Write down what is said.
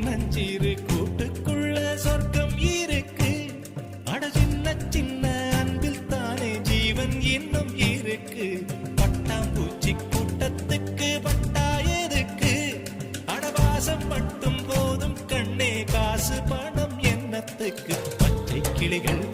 சின்னஞ்சிறு கூட்டுக்குள்ள சொர்க்கம் இருக்கு. அட சின்ன சின்ன அன்பில் தானே ஜீவன் இன்னும் இருக்கு. பட்டாம்பூச்சி கூட்டத்துக்கு பட்டா எதுக்கு? அடவாசம் மட்டும் போதும் கண்ணே, காசு பணம் என்னத்துக்கு? பச்சை கிளிகள்